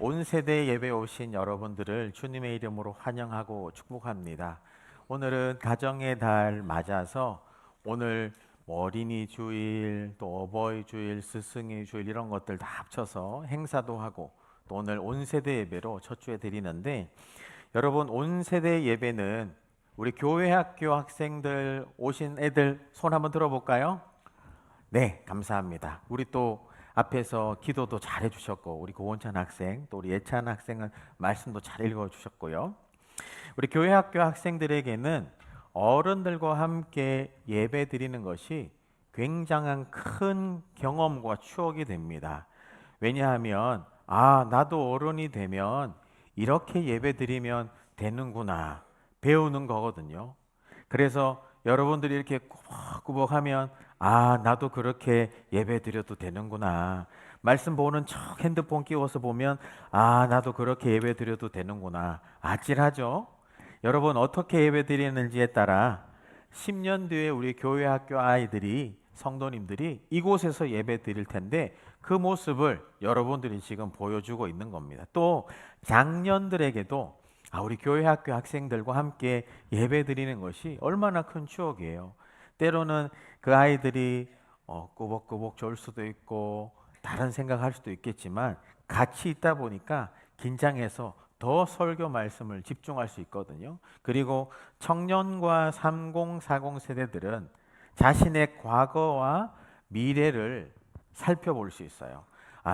온 세대 예배 오신 여러분들을 주님의 이름으로 환영하고 축복합니다. 오늘은 가정의 달 맞아서 오늘 어린이 주일, 또 어버이 주일, 스승의 주일 이런 것들 다 합쳐서 행사도 하고 또 오늘 온 세대 예배로 첫 주에 드리는데 여러분 온 세대 예배는 우리 교회 학교 학생들 오신 애들 손 한번 들어볼까요? 네, 감사합니다. 우리 또 앞에서 기도도 잘 해주셨고 우리 고원찬 학생 또 우리 예찬 학생은 말씀도 잘 읽어주셨고요. 우리 교회 학교 학생들에게는 어른들과 함께 예배 드리는 것이 굉장한 큰 경험과 추억이 됩니다. 왜냐하면 나도 어른이 되면 이렇게 예배 드리면 되는구나 배우는 거거든요. 그래서 여러분들이 이렇게 꾸벅꾸벅 하면 나도 그렇게 예배 드려도 되는구나. 말씀 보는 척 핸드폰 끼워서 보면 나도 그렇게 예배 드려도 되는구나. 아찔하죠? 여러분 어떻게 예배 드리는지에 따라 10년 뒤에 우리 교회 학교 아이들이 성도님들이 이곳에서 예배 드릴 텐데 그 모습을 여러분들이 지금 보여주고 있는 겁니다. 또 장년들에게도 우리 교회 학교 학생들과 함께 예배 드리는 것이 얼마나 큰 추억이에요. 때로는 그 아이들이 꾸벅꾸벅 졸 수도 있고 다른 생각할 수도 있겠지만 같이 있다 보니까 긴장해서 더 설교 말씀을 집중할 수 있거든요. 그리고 청년과 30, 40 세대들은 자신의 과거와 미래를 살펴볼 수 있어요.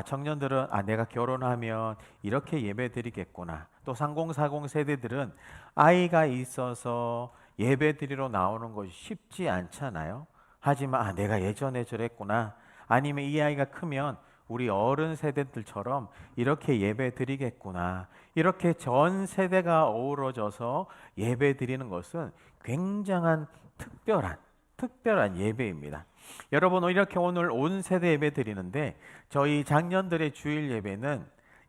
청년들은 내가 결혼하면 이렇게 예배 드리겠구나. 또 30, 40 세대들은 아이가 있어서 예배 드리러 나오는 것이 쉽지 않잖아요. 하지만 내가 예전에 저랬구나. 아니면 이 아이가 크면 우리 어른 세대들처럼 이렇게 예배 드리겠구나. 이렇게 전 세대가 어우러져서 예배 드리는 것은 굉장한 특별한 예배입니다. 여러분 이렇게 오늘 온 세대 예배 드리는데 저희 장년들의 주일 예배는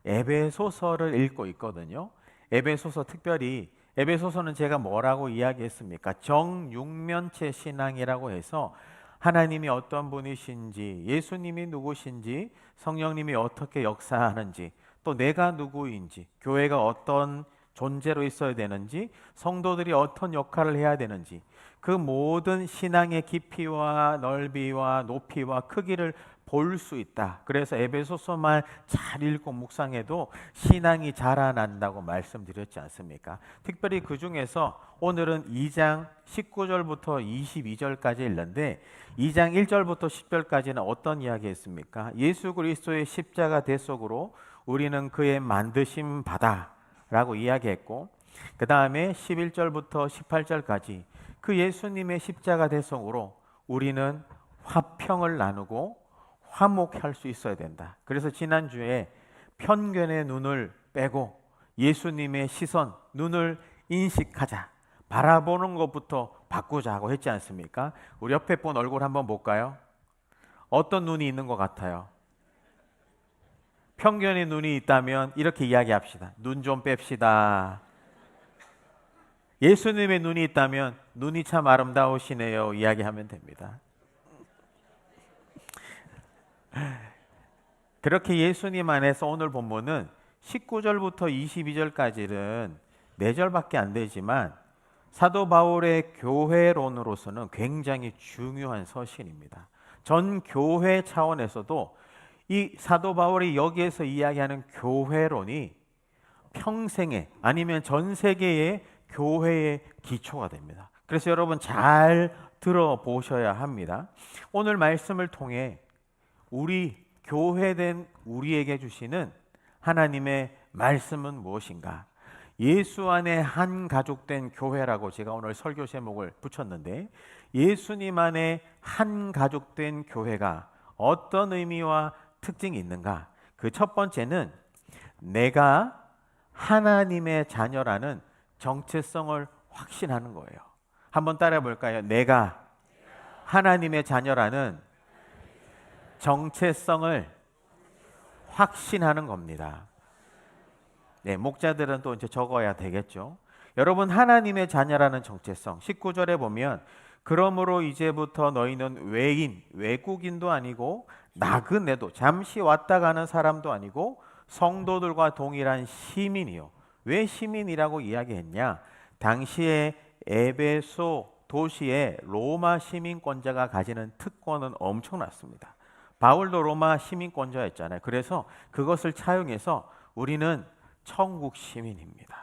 에베소서를 읽고 있거든요. 에베소서 특별히 에베소서는 제가 뭐라고 이야기했습니까? 정육면체 신앙이라고 해서 하나님이 어떤 분이신지, 예수님이 누구신지, 성령님이 어떻게 역사하는지, 또 내가 누구인지, 교회가 어떤 존재로 있어야 되는지, 성도들이 어떤 역할을 해야 되는지 그 모든 신앙의 깊이와 넓이와 높이와 크기를 볼 수 있다. 그래서 에베소서만 잘 읽고 묵상해도 신앙이 자라난다고 말씀드렸지 않습니까? 특별히 그 중에서 오늘은 2장 19절부터 22절까지 읽는데 2장 1절부터 10절까지는 어떤 이야기 했습니까? 예수 그리스도의 십자가 대속으로 우리는 그의 만드심 바다라고 이야기했고 그 다음에 11절부터 18절까지 그 예수님의 십자가 대속으로 우리는 화평을 나누고 화목할 수 있어야 된다. 그래서 지난주에 편견의 눈을 빼고 예수님의 시선, 눈을 인식하자. 바라보는 것부터 바꾸자고 했지 않습니까? 우리 옆에 분 얼굴 한번 볼까요? 어떤 눈이 있는 것 같아요? 편견의 눈이 있다면 이렇게 이야기합시다. 눈 좀 뺍시다. 예수님의 눈이 있다면 눈이 참 아름다우시네요. 이야기하면 됩니다. 그렇게 예수님 안에서 오늘 본문은 19절부터 22절까지는 4절밖에 안 되지만 사도 바울의 교회론으로서는 굉장히 중요한 서신입니다. 전 교회 차원에서도 이 사도 바울이 여기에서 이야기하는 교회론이 평생에 아니면 전 세계의 교회의 기초가 됩니다. 그래서 여러분 잘 들어보셔야 합니다. 오늘 말씀을 통해 우리 교회된 우리에게 주시는 하나님의 말씀은 무엇인가? 예수 안에 한 가족된 교회라고 제가 오늘 설교 제목을 붙였는데 예수님 안에 한 가족된 교회가 어떤 의미와 특징이 있는가? 그 첫 번째는 내가 하나님의 자녀라는 정체성을 확신하는 거예요. 한번 따라해 볼까요? 내가 하나님의 자녀라는 정체성을 확신하는 겁니다. 네, 목자들은 또 이제 적어야 되겠죠. 여러분 하나님의 자녀라는 정체성 19절에 보면 그러므로 이제부터 너희는 외국인도 아니고 나그네도 잠시 왔다 가는 사람도 아니고 성도들과 동일한 시민이요. 왜 시민이라고 이야기했냐? 당시에 에베소 도시의 로마 시민권자가 가지는 특권은 엄청났습니다. 바울도 로마 시민권자였잖아요. 그래서 그것을 차용해서 우리는 천국 시민입니다.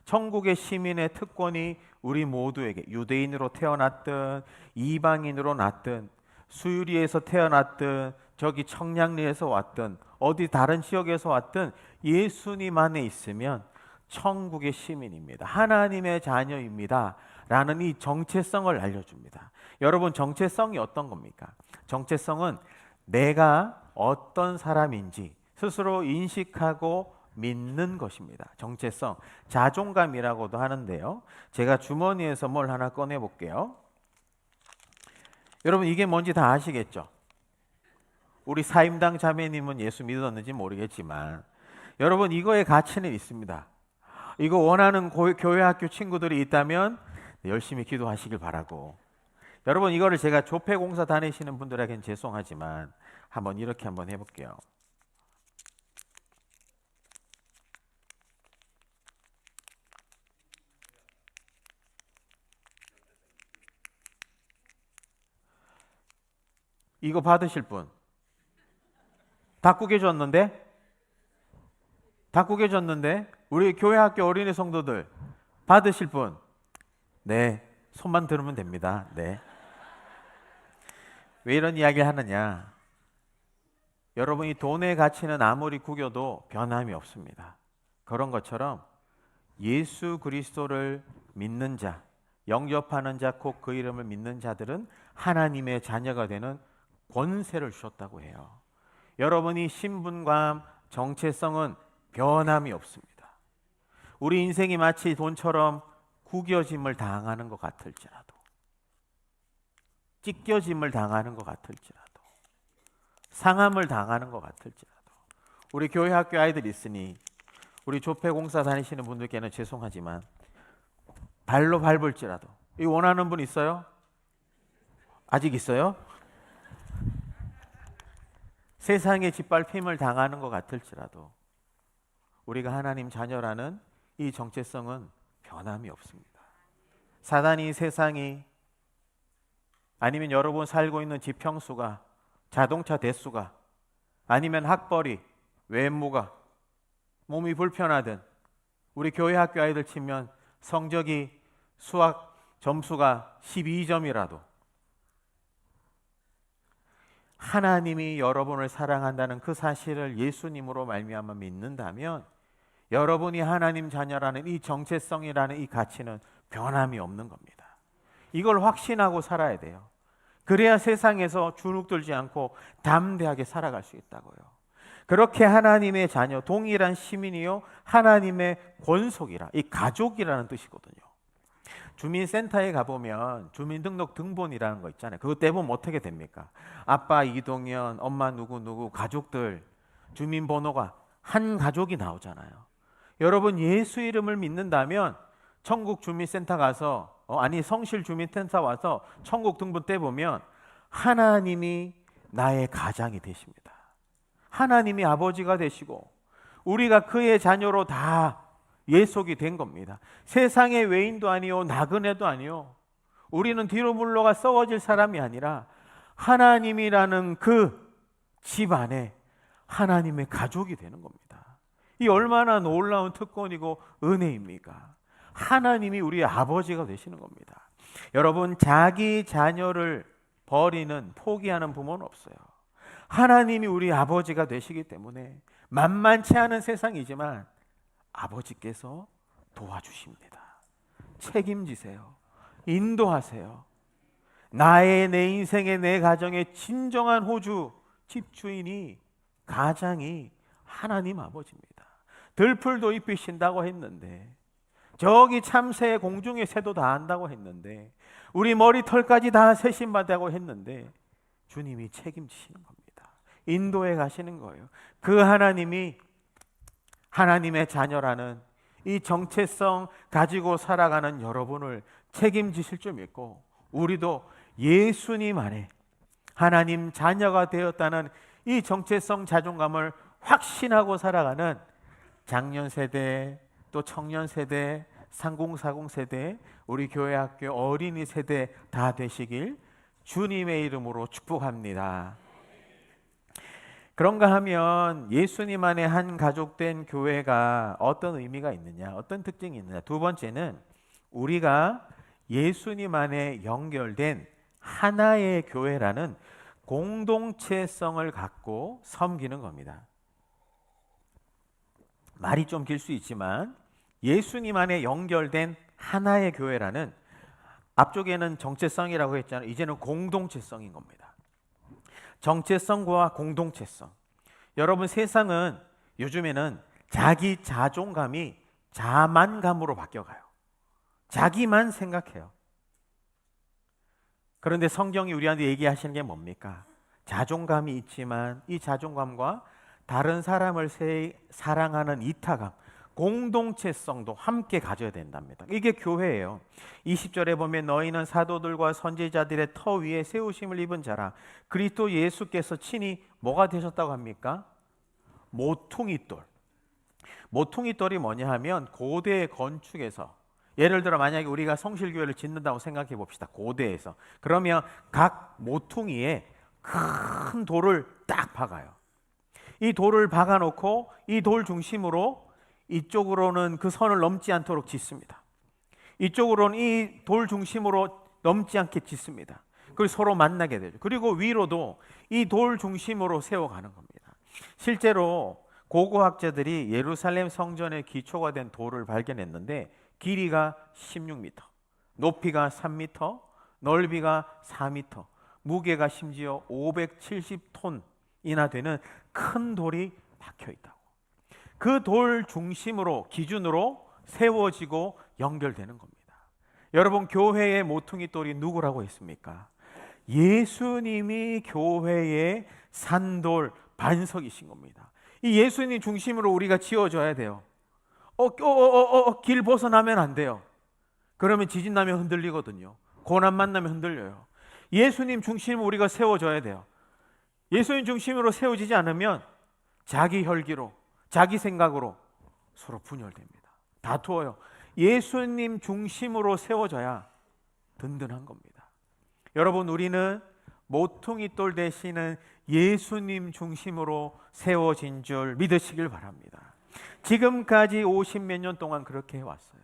천국의 시민의 특권이 우리 모두에게, 유대인으로 태어났든 이방인으로 났든 수유리에서 태어났든 저기 청량리에서 왔든 어디 다른 지역에서 왔든 예수님 안에 있으면 천국의 시민입니다. 하나님의 자녀입니다 라는 이 정체성을 알려줍니다. 여러분, 정체성이 어떤 겁니까? 정체성은 내가 어떤 사람인지 스스로 인식하고 믿는 것입니다. 정체성, 자존감이라고도 하는데요. 제가 주머니에서 뭘 하나 꺼내 볼게요. 여러분, 이게 뭔지 다 아시겠죠? 우리 사임당 자매님은 예수 믿었는지 모르겠지만 여러분, 이거의 가치는 있습니다. 이거 원하는 교회 학교 친구들이 있다면 열심히 기도하시길 바라고, 여러분, 이거를 제가 조폐공사 다니시는 분들에겐 죄송하지만 한번 이렇게 한번 해볼게요. 이거 받으실 분 바꾸게 줬는데? 바꾸게 줬는데? 우리 교회 학교 어린이 성도들 받으실 분? 네, 손만 들으면 됩니다. 네. 왜 이런 이야기를 하느냐? 여러분이 돈의 가치는 아무리 구겨도 변함이 없습니다. 그런 것처럼 예수 그리스도를 믿는 자, 영접하는 자, 곧 그 이름을 믿는 자들은 하나님의 자녀가 되는 권세를 주셨다고 해요. 여러분이 신분과 정체성은 변함이 없습니다. 우리 인생이 마치 돈처럼 구겨짐을 당하는 것 같을지라도, 찢겨짐을 당하는 것 같을지라도, 상함을 당하는 것 같을지라도, 우리 교회 학교 아이들 있으니 우리 조폐공사 다니시는 분들께는 죄송하지만 발로 밟을지라도, 이 원하는 분 있어요? 아직 있어요? 세상에 짓밟힘을 당하는 것 같을지라도 우리가 하나님 자녀라는 이 정체성은 변함이 없습니다. 사단이, 세상이, 아니면 여러분 살고 있는 집 평수가, 자동차 대수가, 아니면 학벌이, 외모가, 몸이 불편하든, 우리 교회 학교 아이들 치면 성적이 수학 점수가 12점이라도 하나님이 여러분을 사랑한다는 그 사실을 예수님으로 말미암아 믿는다면 여러분이 하나님 자녀라는 이 정체성이라는 이 가치는 변함이 없는 겁니다. 이걸 확신하고 살아야 돼요. 그래야 세상에서 주눅들지 않고 담대하게 살아갈 수 있다고요. 그렇게 하나님의 자녀, 동일한 시민이요 하나님의 권속이라, 이 가족이라는 뜻이거든요. 주민센터에 가보면 주민등록 등본이라는 거 있잖아요. 그거 떼보면 어떻게 됩니까? 아빠 이동현, 엄마 누구누구, 가족들 주민번호가 한 가족이 나오잖아요. 여러분, 예수 이름을 믿는다면 천국 주민센터 가서 성실 주민센터 와서 천국 등본 떼보면 하나님이 나의 가장이 되십니다. 하나님이 아버지가 되시고 우리가 그의 자녀로 다 예속이 된 겁니다. 세상의 외인도 아니요 나그네도 아니요, 우리는 뒤로 물러가 썩어질 사람이 아니라 하나님이라는 그 집 안에 하나님의 가족이 되는 겁니다. 이 얼마나 놀라운 특권이고 은혜입니까? 하나님이 우리의 아버지가 되시는 겁니다. 여러분, 자기 자녀를 버리는, 포기하는 부모는 없어요. 하나님이 우리 아버지가 되시기 때문에 만만치 않은 세상이지만 아버지께서 도와주십니다. 책임지세요. 인도하세요. 내 인생의, 내 가정의 진정한 호주, 집주인이, 가장이 하나님 아버지입니다. 들풀도 입히신다고 했는데, 저기 참새, 공중의 새도 다 한다고 했는데, 우리 머리털까지 다 세심받다고 했는데 주님이 책임지시는 겁니다. 인도해 가시는 거예요. 그 하나님이 하나님의 자녀라는 이 정체성 가지고 살아가는 여러분을 책임지실 줄 믿고, 우리도 예수님 안에 하나님 자녀가 되었다는 이 정체성, 자존감을 확신하고 살아가는 장년 세대, 또 청년 세대, 3040 세대, 우리 교회 학교 어린이 세대 다 되시길 주님의 이름으로 축복합니다. 그런가 하면 예수님 안에 한 가족된 교회가 어떤 의미가 있느냐, 어떤 특징이 있느냐. 두 번째는 우리가 예수님 안에 연결된 하나의 교회라는 공동체성을 갖고 섬기는 겁니다. 말이 좀 길 수 있지만 예수님 안에 연결된 하나의 교회라는, 앞쪽에는 정체성이라고 했잖아요. 이제는 공동체성인 겁니다. 정체성과 공동체성. 여러분, 세상은 요즘에는 자기 자존감이 자만감으로 바뀌어가요. 자기만 생각해요. 그런데 성경이 우리한테 얘기하시는 게 뭡니까? 자존감이 있지만 이 자존감과 다른 사람을 사랑하는 이타감, 공동체성도 함께 가져야 된답니다. 이게 교회예요. 20절에 보면 너희는 사도들과 선지자들의 터 위에 세우심을 입은 자라. 그리스도 예수께서 친히 뭐가 되셨다고 합니까? 모퉁이돌. 모퉁이돌이 뭐냐 하면 고대 건축에서, 예를 들어 만약에 우리가 성실교회를 짓는다고 생각해 봅시다. 고대에서. 그러면 각 모퉁이에 큰 돌을 딱 박아요. 이 돌을 박아놓고 이 돌 중심으로 이쪽으로는 그 선을 넘지 않도록 짓습니다. 이쪽으로는 이 돌 중심으로 넘지 않게 짓습니다. 그리고 서로 만나게 되죠. 그리고 위로도 이 돌 중심으로 세워가는 겁니다. 실제로 고고학자들이 예루살렘 성전의 기초가 된 돌을 발견했는데 길이가 16m, 높이가 3m, 넓이가 4m, 무게가 심지어 570톤이나 되는 큰 돌이 박혀 있다고. 그 돌 중심으로, 기준으로 세워지고 연결되는 겁니다. 여러분, 교회의 모퉁이 돌이 누구라고 했습니까? 예수님이 교회의 산돌 반석이신 겁니다. 이 예수님 중심으로 우리가 지어져야 돼요. 길 벗어나면 안 돼요. 그러면 지진 나면 흔들리거든요. 고난 만나면 흔들려요. 예수님 중심으로 우리가 세워져야 돼요. 예수님 중심으로 세워지지 않으면 자기 혈기로, 자기 생각으로 서로 분열됩니다. 다투어요. 예수님 중심으로 세워져야 든든한 겁니다. 여러분, 우리는 모퉁이돌 되시는 예수님 중심으로 세워진 줄 믿으시길 바랍니다. 지금까지 50몇 년 동안 그렇게 해왔어요.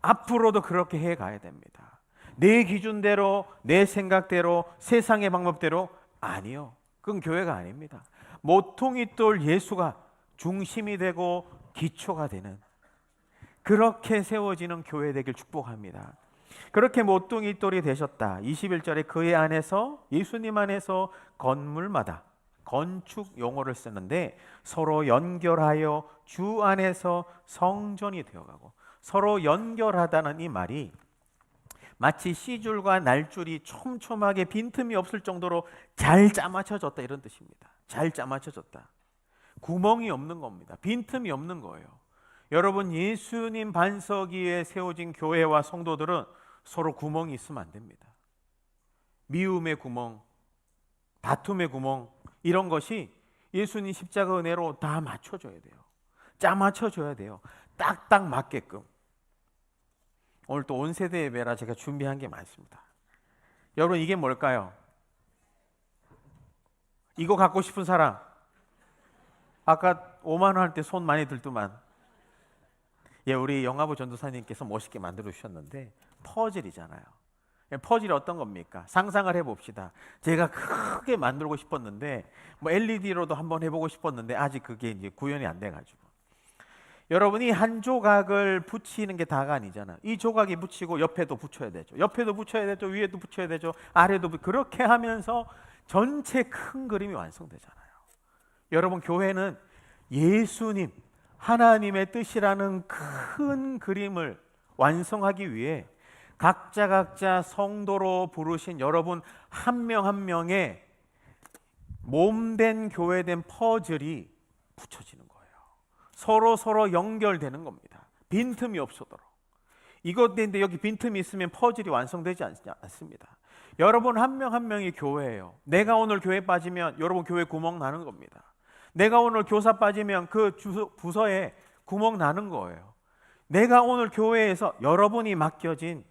앞으로도 그렇게 해가야 됩니다. 내 기준대로, 내 생각대로, 세상의 방법대로 아니요. 그건 교회가 아닙니다. 모퉁이돌 예수가 중심이 되고 기초가 되는, 그렇게 세워지는 교회 되길 축복합니다. 그렇게 모퉁이돌이 되셨다. 21절에 그의 안에서, 예수님 안에서 건물마다, 건축 용어를 쓰는데 서로 연결하여 주 안에서 성전이 되어가고, 서로 연결하다는 이 말이 마치 씨줄과 날줄이 촘촘하게 빈틈이 없을 정도로 잘 짜맞춰졌다, 이런 뜻입니다. 잘 짜맞춰졌다. 구멍이 없는 겁니다. 빈틈이 없는 거예요. 여러분, 예수님 반석 위에 세워진 교회와 성도들은 서로 구멍이 있으면 안 됩니다. 미움의 구멍, 다툼의 구멍, 이런 것이 예수님 십자가 은혜로 다 맞춰줘야 돼요. 짜 맞춰줘야 돼요. 딱딱 맞게끔. 오늘 또 온 세대 예배라 제가 준비한 게 많습니다. 여러분, 이게 뭘까요? 이거 갖고 싶은 사람? 아까 5만 원 할 때 손 많이 들더만. 예, 우리 영화부 전도사님께서 멋있게 만들어 주셨는데 퍼즐이잖아요. 퍼즐이 어떤 겁니까? 상상을 해봅시다. 제가 크게 만들고 싶었는데, 뭐 LED로도 한번 해보고 싶었는데 아직 그게 이제 구현이 안 돼가지고. 여러분이 한 조각을 붙이는 게 다가 아니잖아요. 이 조각이 붙이고 옆에도 붙여야 되죠. 옆에도 붙여야 되죠. 위에도 붙여야 되죠. 아래도 그렇게 하면서 전체 큰 그림이 완성되잖아요. 여러분, 교회는 예수님, 하나님의 뜻이라는 큰 그림을 완성하기 위해 각자 성도로 부르신 여러분 한 명 한 명의 몸된 교회된 퍼즐이 붙여지는 거예요. 서로 연결되는 겁니다. 빈틈이 없어도록. 이것인데 여기 빈틈이 있으면 퍼즐이 완성되지 않습니다. 여러분 한 명 한 명이 교회예요. 내가 오늘 교회 빠지면 여러분 교회 구멍 나는 겁니다. 내가 오늘 교사 빠지면 그 부서에 구멍 나는 거예요. 내가 오늘 교회에서 여러분이 맡겨진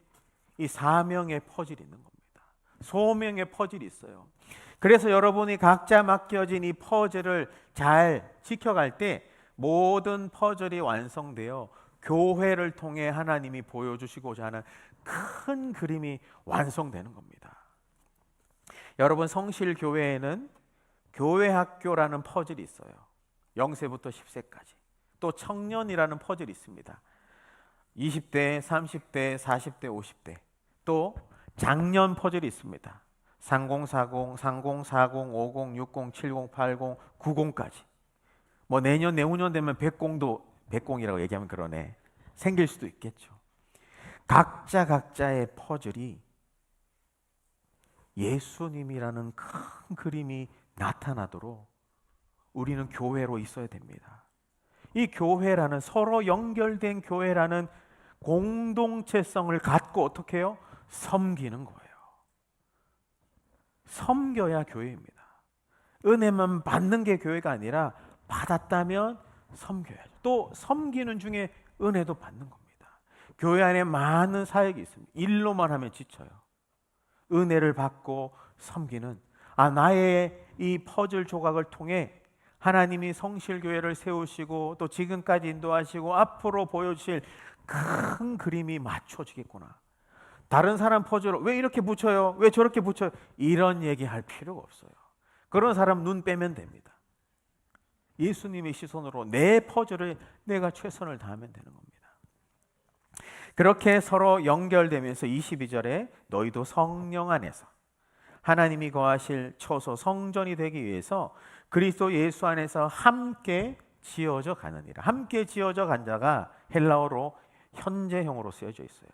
이 사명의 퍼즐이 있는 겁니다. 소명의 퍼즐이 있어요. 그래서 여러분이 각자 맡겨진 이 퍼즐을 잘 지켜갈 때 모든 퍼즐이 완성되어 교회를 통해 하나님이 보여주시고자 하는 큰 그림이 완성되는 겁니다. 여러분, 성실교회에는 교회학교라는 퍼즐이 있어요. 0세부터 10세까지. 또 청년이라는 퍼즐이 있습니다. 20대, 30대, 40대, 50대. 또 장년 퍼즐이 있습니다. 3040, 3040, 50, 60, 70, 80, 90까지. 뭐 내년, 내후년 되면 100공도 100공이라고 얘기하면 그러네. 생길 수도 있겠죠. 각자의 퍼즐이 예수님이라는 큰 그림이 나타나도록 우리는 교회로 있어야 됩니다. 이 교회라는, 서로 연결된 교회라는 공동체성을 갖고 어떻게 해요? 섬기는 거예요. 섬겨야 교회입니다. 은혜만 받는 게 교회가 아니라 받았다면 섬겨야죠. 또 섬기는 중에 은혜도 받는 겁니다. 교회 안에 많은 사역이 있습니다. 일로만 하면 지쳐요. 은혜를 받고 섬기는, 나의 이 퍼즐 조각을 통해 하나님이 성실교회를 세우시고 또 지금까지 인도하시고 앞으로 보여주실 큰 그림이 맞춰지겠구나. 다른 사람 퍼즐을 왜 이렇게 붙여요? 왜 저렇게 붙여요? 이런 얘기할 필요가 없어요. 그런 사람 눈 빼면 됩니다. 예수님의 시선으로 내 퍼즐을 내가 최선을 다하면 되는 겁니다. 그렇게 서로 연결되면서 22절에 너희도 성령 안에서 하나님이 거하실 처소 성전이 되기 위해서 그리스도 예수 안에서 함께 지어져 가느니라. 함께 지어져 간 자가 헬라어로 현재형으로 쓰여져 있어요.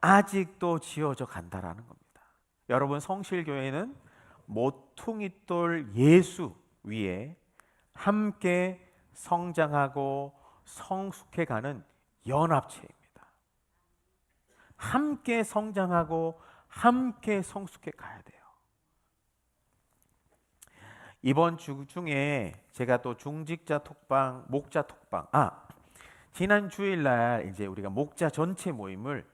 아직도 지어져 간다라는 겁니다. 여러분, 성실교회는 모퉁이돌 예수 위에 함께 성장하고 성숙해가는 연합체입니다. 함께 성장하고 함께 성숙해 가야 돼요. 이번 주 중에 제가 또 중직자 톡방, 목자 톡방, 지난 주일날 이제 우리가 목자 전체 모임을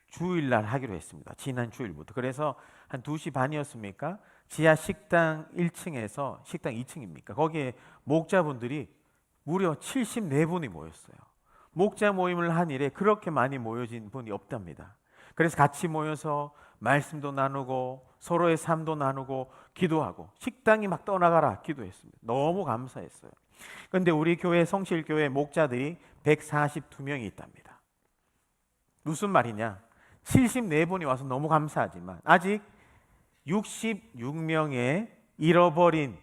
주일날 하기로 했습니다. 지난 주일부터. 그래서 한 2시 반이었습니까? 지하 식당 1층에서, 식당 2층입니까? 거기에 목자분들이 무려 74분이 모였어요. 목자 모임을 한 일에 그렇게 많이 모여진 분이 없답니다. 그래서 같이 모여서 말씀도 나누고 서로의 삶도 나누고 기도하고 식당이 막 떠나가라 기도했습니다. 너무 감사했어요. 그런데 우리 교회 성실교회 목자들이 142명이 있답니다. 무슨 말이냐? 74분이 와서 너무 감사하지만 아직 66명의 잃어버린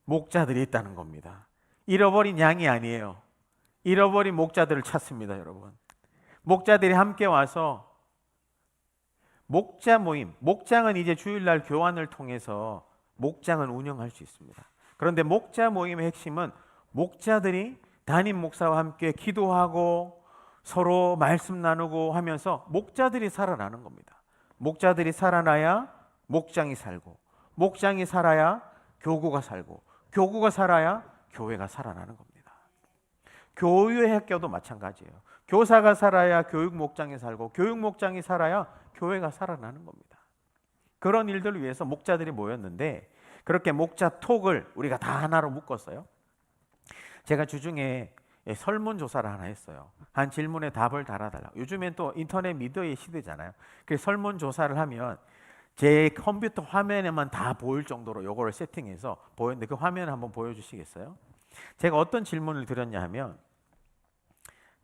목자들이 있다는 겁니다. 잃어버린 양이 아니에요. 잃어버린 목자들을 찾습니다, 여러분. 목자들이 함께 와서 목자 모임, 목장은 이제 주일날 교환을 통해서 목장을 운영할 수 있습니다. 그런데 목자 모임의 핵심은 목자들이 담임 목사와 함께 기도하고 서로 말씀 나누고 하면서 목자들이 살아나는 겁니다. 목자들이 살아나야 목장이 살고, 목장이 살아야 교구가 살고, 교구가 살아야 교회가 살아나는 겁니다. 교회 학교도 마찬가지예요. 교사가 살아야 교육 목장이 살고, 교육 목장이 살아야 교회가 살아나는 겁니다. 그런 일들을 위해서 목자들이 모였는데, 그렇게 목자 톡을 우리가 다 하나로 묶었어요. 제가 주중에 설문조사를 하나 했어요. 한 질문에 답을 달아달라. 요즘엔 또 인터넷 미디어의 시대잖아요. 그래서 설문조사를 하면 제 컴퓨터 화면에만 다 보일 정도로 요거를 세팅해서 보였는데, 그 화면을 한번 보여주시겠어요? 제가 어떤 질문을 드렸냐 하면,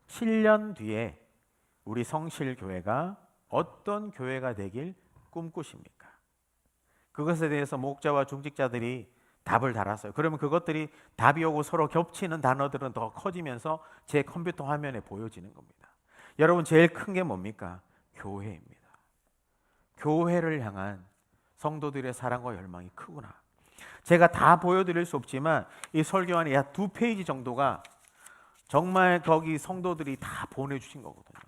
7년 뒤에 우리 성실교회가 어떤 교회가 되길 꿈꾸십니까? 그것에 대해서 목자와 중직자들이 답을 달았어요. 그러면 그것들이 답이 오고 서로 겹치는 단어들은 더 커지면서 제 컴퓨터 화면에 보여지는 겁니다. 여러분, 제일 큰 게 뭡니까? 교회입니다. 교회를 향한 성도들의 사랑과 열망이 크구나. 제가 다 보여드릴 수 없지만 이 설교 안에 약 2페이지 정도가 정말 거기 성도들이 다 보내주신 거거든요.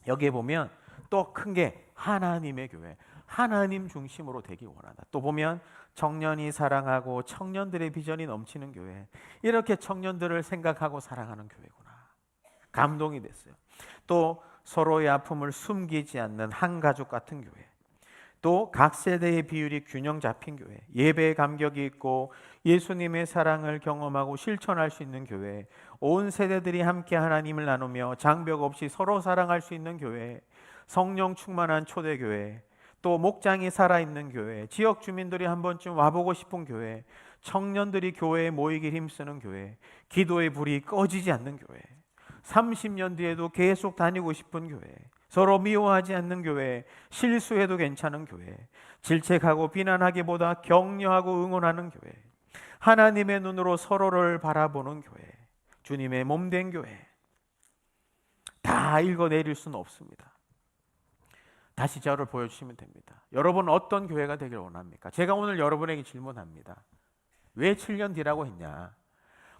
여기에 보면 또 큰 게 하나님의 교회, 하나님 중심으로 되기 원한다. 또 보면 청년이 사랑하고 청년들의 비전이 넘치는 교회, 이렇게 청년들을 생각하고 사랑하는 교회구나. 감동이 됐어요. 또 서로의 아픔을 숨기지 않는 한 가족 같은 교회, 또 각 세대의 비율이 균형 잡힌 교회, 예배에 감격이 있고 예수님의 사랑을 경험하고 실천할 수 있는 교회, 온 세대들이 함께 하나님을 나누며 장벽 없이 서로 사랑할 수 있는 교회, 성령 충만한 초대교회, 또 목장이 살아있는 교회, 지역 주민들이 한 번쯤 와보고 싶은 교회, 청년들이 교회에 모이길 힘쓰는 교회, 기도의 불이 꺼지지 않는 교회, 30년 뒤에도 계속 다니고 싶은 교회, 서로 미워하지 않는 교회, 실수해도 괜찮은 교회, 질책하고 비난하기보다 격려하고 응원하는 교회, 하나님의 눈으로 서로를 바라보는 교회, 주님의 몸된 교회. 다 읽어내릴 수는 없습니다. 다시 저를 보여주시면 됩니다. 여러분 어떤 교회가 되길 원합니까? 제가 오늘 여러분에게 질문합니다. 왜 7년 뒤라고 했냐?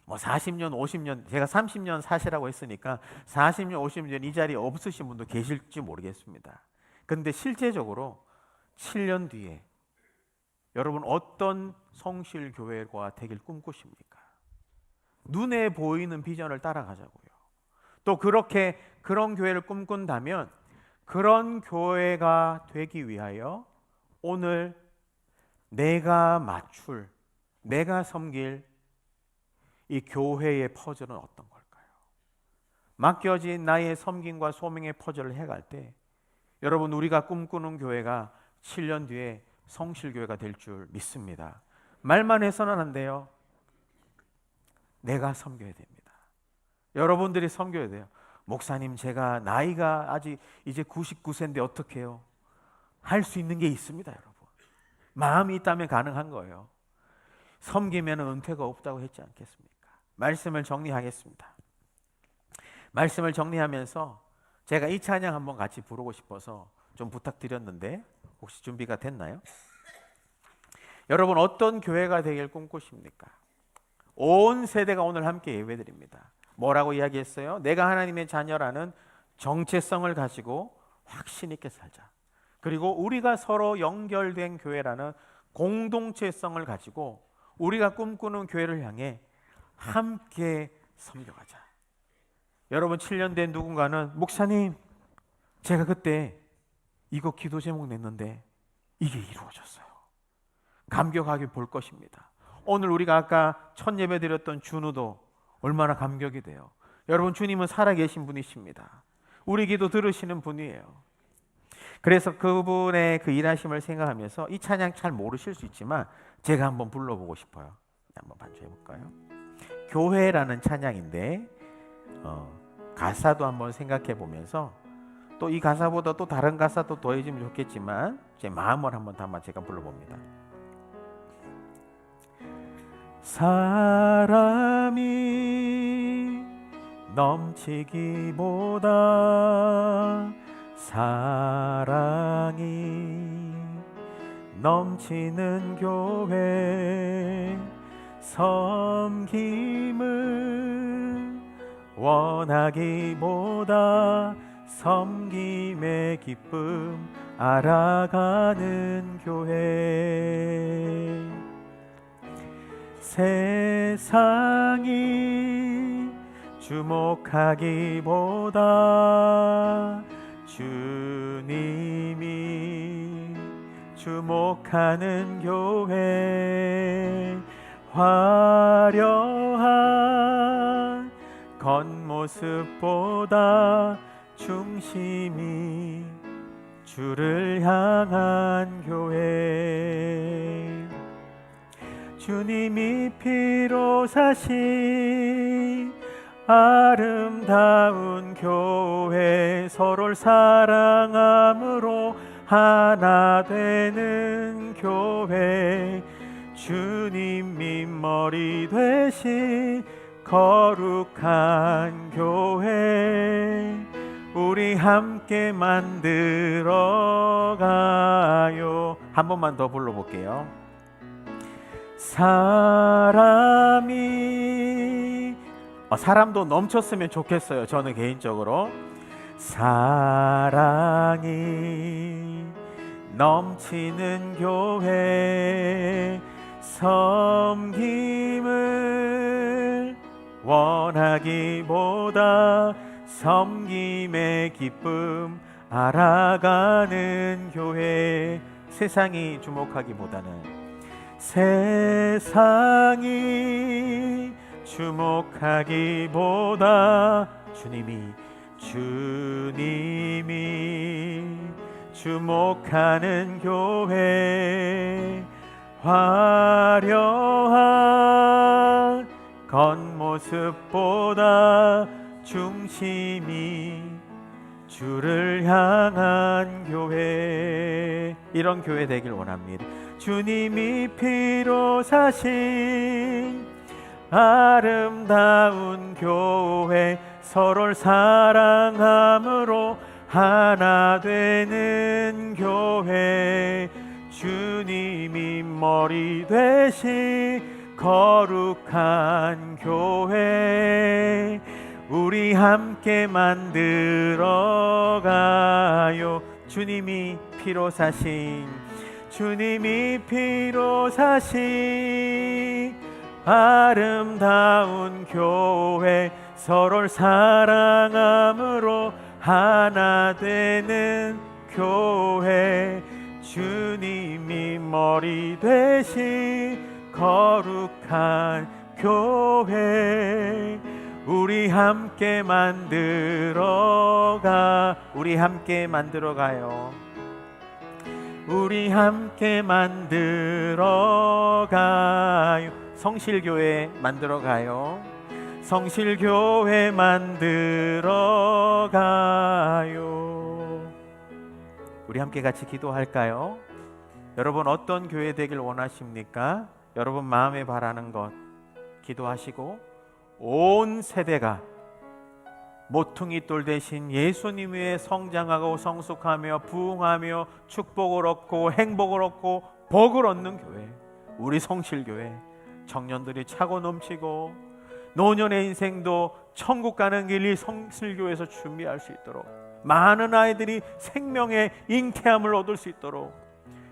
뭐 40년, 50년, 제가 30년 사시라고 했으니까 40년, 50년 이 자리에 없으신 분도 계실지 모르겠습니다. 그런데 실제적으로 7년 뒤에 여러분 어떤 성실교회가 되길 꿈꾸십니까? 눈에 보이는 비전을 따라가자고요. 또 그런 교회를 꿈꾼다면 그런 교회가 되기 위하여 오늘 내가 맞출, 내가 섬길 이 교회의 퍼즐은 어떤 걸까요? 맡겨진 나의 섬김과 소명의 퍼즐을 해갈 때 여러분 우리가 꿈꾸는 교회가 7년 뒤에 성실교회가 될 줄 믿습니다. 말만 해서는 안 돼요. 내가 섬겨야 됩니다. 여러분들이 섬겨야 돼요. 목사님, 제가 나이가 아직 이제 99세인데 어떻게 해요? 할 수 있는 게 있습니다, 여러분. 마음이 있다면 가능한 거예요. 섬기면 은퇴가 없다고 했지 않겠습니까? 말씀을 정리하겠습니다. 말씀을 정리하면서 제가 이 찬양 한번 같이 부르고 싶어서 좀 부탁드렸는데 혹시 준비가 됐나요? 여러분 어떤 교회가 되길 꿈꾸십니까? 온 세대가 오늘 함께 예배드립니다. 뭐라고 이야기했어요? 내가 하나님의 자녀라는 정체성을 가지고 확신 있게 살자. 그리고 우리가 서로 연결된 교회라는 공동체성을 가지고 우리가 꿈꾸는 교회를 향해 함께 섬겨가자. 여러분 7년 된 누군가는 목사님, 제가 그때 이거 기도 제목 냈는데 이게 이루어졌어요. 감격하게 볼 것입니다. 오늘 우리가 아까 첫 예배 드렸던 준우도 얼마나 감격이 돼요. 여러분 주님은 살아계신 분이십니다. 우리 기도 들으시는 분이에요. 그래서 그분의 그 일하심을 생각하면서 이 찬양 잘 모르실 수 있지만 제가 한번 불러보고 싶어요. 한번 반주해 볼까요? 교회라는 찬양인데 가사도 한번 생각해 보면서 또 이 가사보다 또 다른 가사도 더해지면 좋겠지만 제 마음을 한번 담아 제가 불러봅니다. 사람이 넘치기보다 사랑이 넘치는 교회, 섬김을 원하기보다 섬김의 기쁨 알아가는 교회, 세상이 주목하기보다 주님이 주목하는 교회, 화려한 겉모습보다 중심이 주를 향한 교회, 주님이 피로 사신 아름다운 교회, 서로를 사랑함으로 하나 되는 교회, 주님 밑머리 되신 거룩한 교회, 우리 함께 만들어가요. 한 번만 더 불러볼게요. 사람도 넘쳤으면 좋겠어요. 저는 개인적으로 사랑이 넘치는 교회 섬김을 원하기보다 섬김의 기쁨 알아가는 교회. 세상이 주목하기보다는, 세상이 주목하기보다 주님이 주목하는 교회. 화려한 겉모습보다 중심이 주를 향한 교회. 이런 교회 되길 원합니다. 주님이 피로 사신 아름다운 교회, 서로를 사랑함으로 하나 되는 교회. 주님이 머리 되신 거룩한 교회. 우리 함께 만들어가요. 주님이 피로 사신 아름다운 교회, 서로를 사랑함으로 하나 되는 교회. 주님이 머리 되신 거룩한 교회. 우리 함께 만들어가요. 우리 함께 만들어가요. 성실교회 만들어가요. 성실교회 만들어가요. 우리 함께 같이 기도할까요? 여러분 어떤 교회 되길 원하십니까? 여러분 마음에 바라는 것 기도하시고, 온 세대가 모퉁이 돌 대신 예수님 위에 성장하고 성숙하며 부흥하며 축복을 얻고 행복을 얻고 복을 얻는 교회, 우리 성실교회. 청년들이 차고 넘치고 노년의 인생도 천국 가는 길이 성실교회에서 준비할 수 있도록, 많은 아이들이 생명의 잉태함을 얻을 수 있도록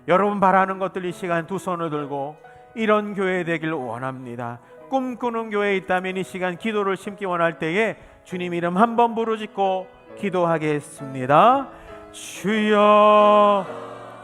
여러분 바라는 것들 이 시간 두 손을 들고 이런 교회 되길 원합니다. 꿈꾸는 교회에 있다면 이 시간 기도를 심기 원할 때에 주님 이름 한번 부르짖고 기도하겠습니다. 주여